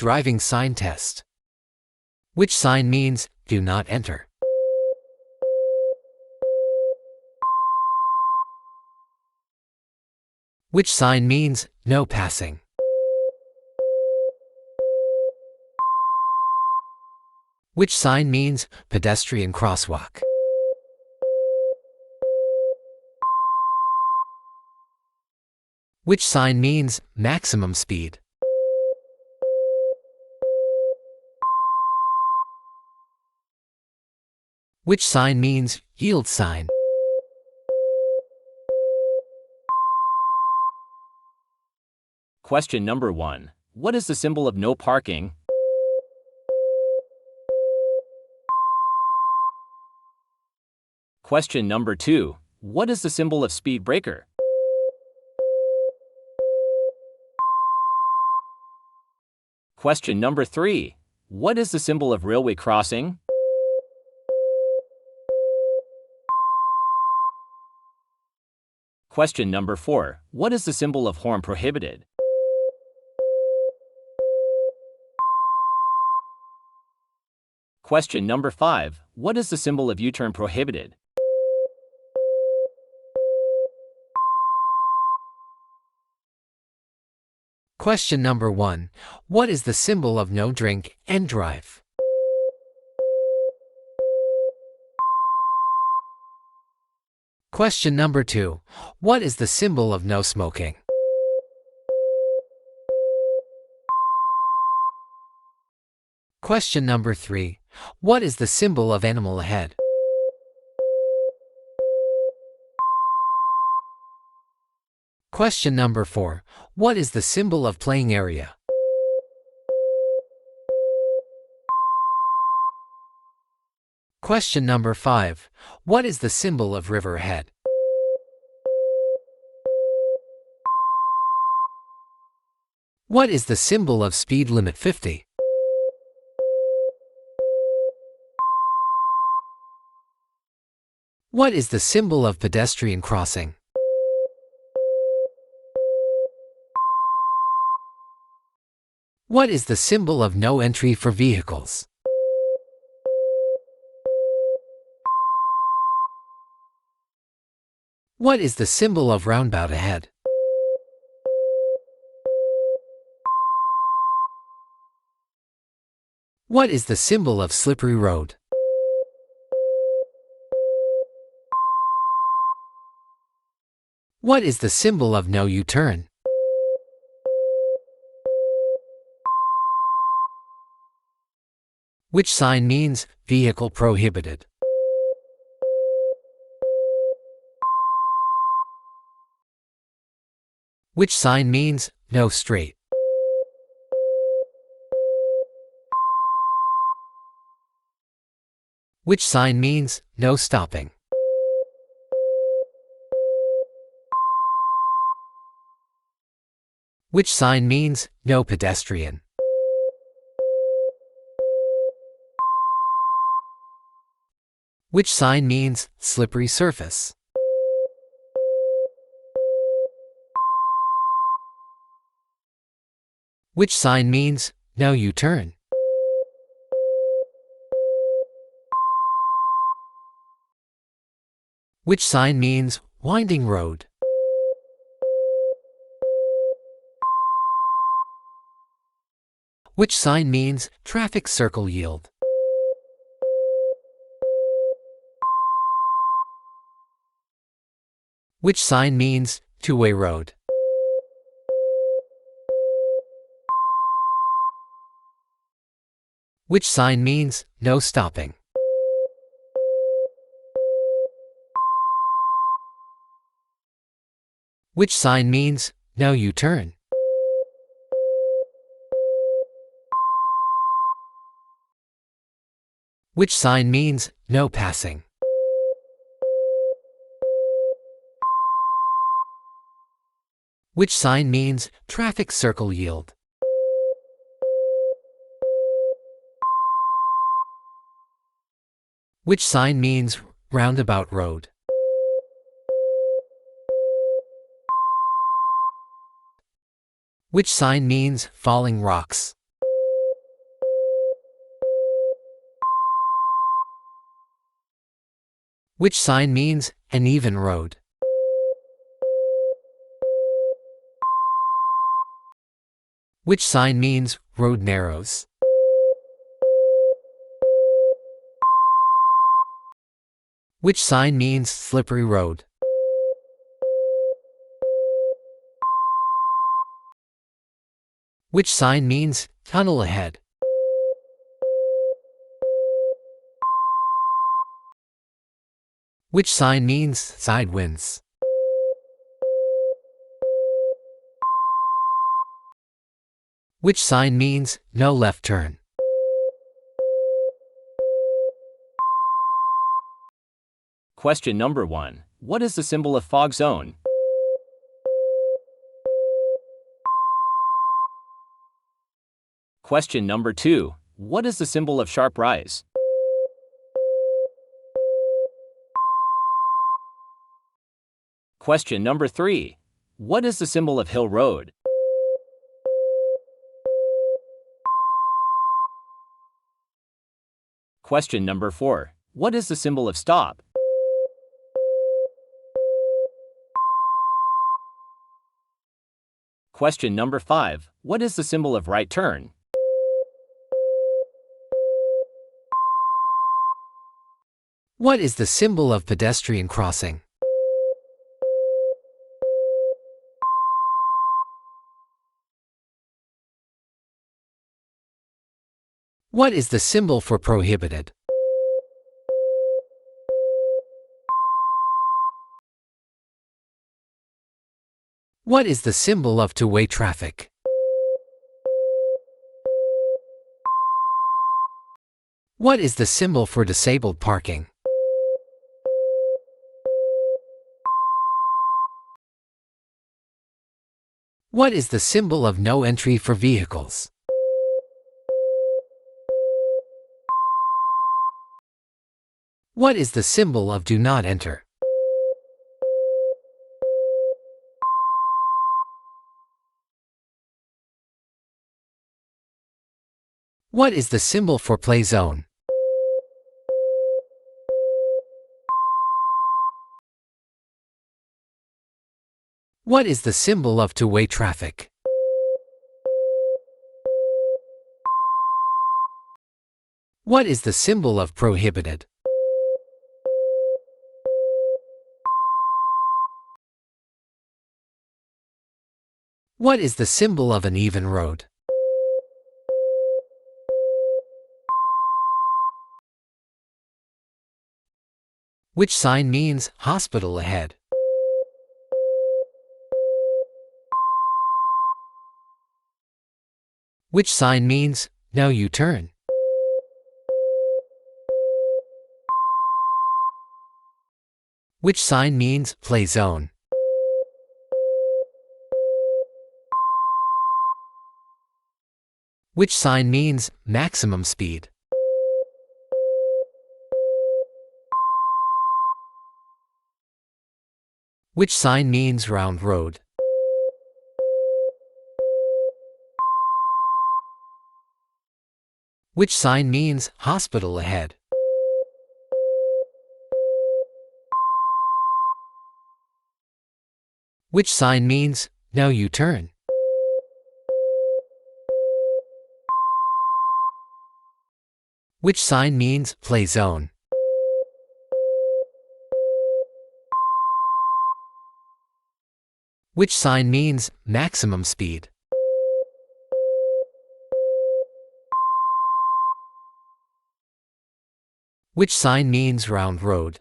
Driving sign test. Which sign means, do not enter? Which sign means, no passing? Which sign means, pedestrian crosswalk? Which sign means, maximum speed? Which sign means, yield sign? Question number 1. What is the symbol of no parking? Question number 2. What is the symbol of speed breaker? Question number 3. What is the symbol of railway crossing? Question number 4. What is the symbol of horn prohibited? Question number 5. What is the symbol of U-turn prohibited? Question number 1. What is the symbol of no drink and drive? Question number 2. What is the symbol of no smoking? Question number 3. What is the symbol of animal ahead? Question number 4. What is the symbol of playing area? Question number 5. What is the symbol of river ahead? What is the symbol of speed limit 50? What is the symbol of pedestrian crossing? What is the symbol of no entry for vehicles? What is the symbol of roundabout ahead? What is the symbol of slippery road? What is the symbol of no U-turn? Which sign means, vehicle prohibited? Which sign means, no straight? Which sign means, no stopping? Which sign means, no pedestrian? Which sign means, slippery surface? Which sign means, no U-turn? Which sign means, winding road? Which sign means, traffic circle yield? Which sign means, two-way road? Which sign means, no stopping? Which sign means, no U-turn? Which sign means, no passing? Which sign means, traffic circle yield? Which sign means, roundabout road? Which sign means, falling rocks? Which sign means an even road? Which sign means road narrows? Which sign means slippery road? Which sign means tunnel ahead? Which sign means side winds? Which sign means no left turn? Question number 1. What is the symbol of fog zone? Question number 2. What is the symbol of sharp rise? Question number 3. What is the symbol of hill road? Question number 4. What is the symbol of stop? Question number 5. What is the symbol of right turn? What is the symbol of pedestrian crossing? What is the symbol for prohibited? What is the symbol of two-way traffic? What is the symbol for disabled parking? What is the symbol of no entry for vehicles? What is the symbol of do not enter? What is the symbol for play zone? What is the symbol of two-way traffic? What is the symbol of prohibited? What is the symbol of an even road? Which sign means hospital ahead? Which sign means no U-turn? Which sign means play zone? Which sign means maximum speed? Which sign means round road? Which sign means hospital ahead? Which sign means no U-turn? Which sign means play zone? Which sign means maximum speed? Which sign means round road?